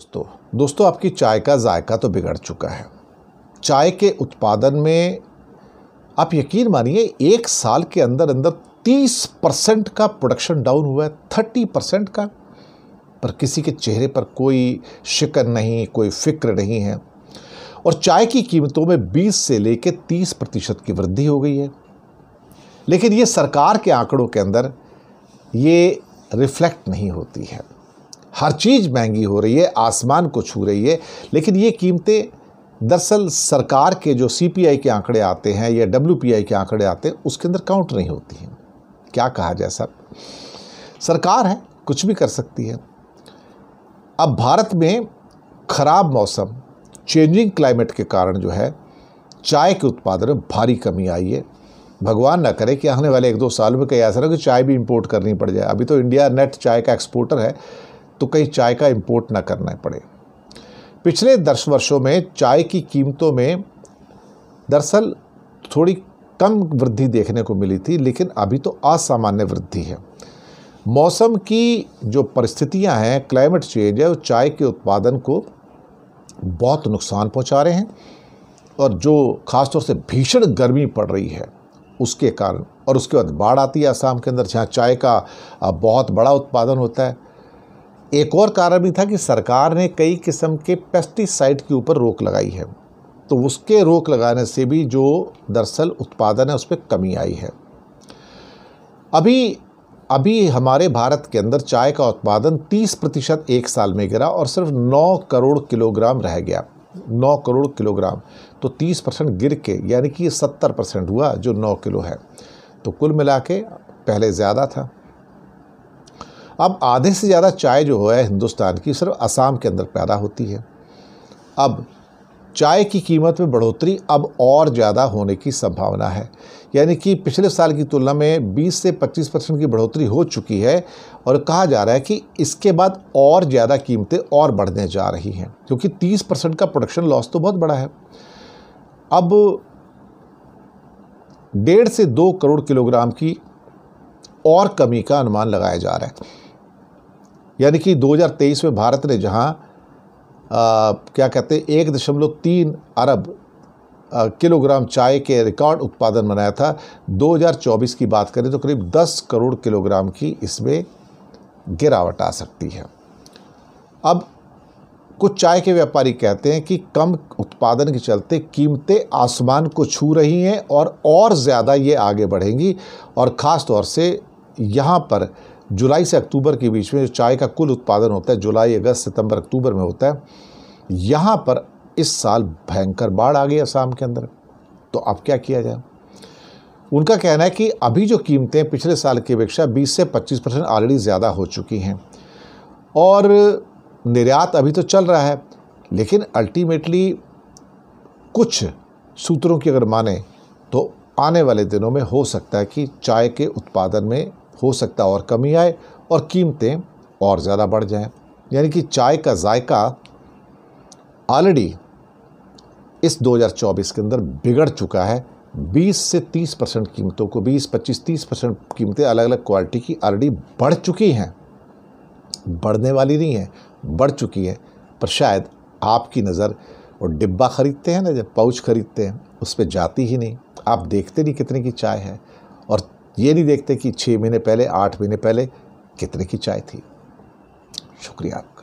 दोस्तों आपकी चाय का जायका तो बिगड़ चुका है। चाय के उत्पादन में आप यकीन मानिए 1 साल के अंदर अंदर 30% का प्रोडक्शन डाउन हुआ है, 30% का। पर किसी के चेहरे पर कोई शिकन नहीं, कोई फिक्र नहीं है। और चाय की कीमतों में 20 से लेकर 30% की वृद्धि हो गई है। लेकिन ये सरकार के आंकड़ों के अंदर ये रिफ्लेक्ट नहीं होती है। हर चीज़ महंगी हो रही है, आसमान को छू रही है, लेकिन ये कीमतें दरअसल सरकार के जो CPI के आंकड़े आते हैं या WPI के आंकड़े आते हैं उसके अंदर काउंट नहीं होती हैं। क्या कहा जाए साहब, सरकार है, कुछ भी कर सकती है। अब भारत में ख़राब मौसम, चेंजिंग क्लाइमेट के कारण जो है चाय के उत्पादन में भारी कमी आई है। भगवान ना करे कि आने वाले 1-2 साल में कहीं ऐसा ना कि चाय भी इंपोर्ट करनी पड़ जाए। अभी तो इंडिया नेट चाय का एक्सपोर्टर है, तो कहीं चाय का इंपोर्ट ना करना पड़े। पिछले 10 वर्षों में चाय की कीमतों में दरअसल थोड़ी कम वृद्धि देखने को मिली थी, लेकिन अभी तो असामान्य वृद्धि है। मौसम की जो परिस्थितियां हैं, क्लाइमेट चेंज है, वो चाय के उत्पादन को बहुत नुकसान पहुंचा रहे हैं। और जो खासतौर से भीषण गर्मी पड़ रही है उसके कारण, और उसके बाद बाढ़ आती है असम के अंदर जहाँ चाय का बहुत बड़ा उत्पादन होता है। एक और कारण भी था कि सरकार ने कई किस्म के पेस्टिसाइड के ऊपर रोक लगाई है, तो उसके रोक लगाने से भी जो दरअसल उत्पादन है उस पर कमी आई है। अभी हमारे भारत के अंदर चाय का उत्पादन 30% 1 साल में गिरा और सिर्फ 9 करोड़ किलोग्राम रह गया। 9 करोड़ किलोग्राम, तो 30% गिर के यानी कि 70% हुआ जो 9 किलो है। तो कुल मिला के पहले ज़्यादा था। अब आधे से ज़्यादा चाय जो है हिंदुस्तान की सिर्फ असम के अंदर पैदा होती है। अब चाय की कीमत में बढ़ोतरी अब और ज़्यादा होने की संभावना है, यानी कि पिछले साल की तुलना में 20 से 25% की बढ़ोतरी हो चुकी है। और कहा जा रहा है कि इसके बाद और ज़्यादा कीमतें और बढ़ने जा रही हैं, क्योंकि 30% का प्रोडक्शन लॉस तो बहुत बड़ा है। अब 1.5 से 2 करोड़ किलोग्राम की और कमी का अनुमान लगाया जा रहा है। यानी कि 2023 में भारत ने जहां क्या कहते हैं 1.3 अरब किलोग्राम चाय के रिकॉर्ड उत्पादन बनाया था, 2024 की बात करें तो करीब 10 करोड़ किलोग्राम की इसमें गिरावट आ सकती है। अब कुछ चाय के व्यापारी कहते हैं कि कम उत्पादन के चलते कीमतें आसमान को छू रही हैं और ज़्यादा ये आगे बढ़ेंगी। और ख़ास तौर से यहाँ पर जुलाई से अक्टूबर के बीच में जो चाय का कुल उत्पादन होता है, जुलाई, अगस्त, सितंबर, अक्टूबर में होता है, यहाँ पर इस साल भयंकर बाढ़ आ गई असम के अंदर। तो अब क्या किया जाए? उनका कहना है कि अभी जो कीमतें पिछले साल की अपेक्षा 20 से 25% ऑलरेडी ज़्यादा हो चुकी हैं और निर्यात अभी तो चल रहा है, लेकिन अल्टीमेटली कुछ सूत्रों की अगर माने तो आने वाले दिनों में हो सकता है कि चाय के उत्पादन में हो सकता है और कमी आए और कीमतें और ज़्यादा बढ़ जाएं। यानी कि चाय का जायका ऑलरेडी इस 2024 के अंदर बिगड़ चुका है। 20 से 30% कीमतों को 20, 25, 30% कीमतें अलग अलग क्वालिटी की ऑलरेडी बढ़ चुकी हैं। बढ़ने वाली नहीं है, बढ़ चुकी है। पर शायद आपकी नज़र वो डिब्बा ख़रीदते हैं ना, जब पाउच ख़रीदते हैं, उस पर जाती ही नहीं। आप देखते नहीं कितने की चाय है, और ये नहीं देखते कि 6 महीने पहले, 8 महीने पहले कितने की चाय थी। शुक्रिया आपका।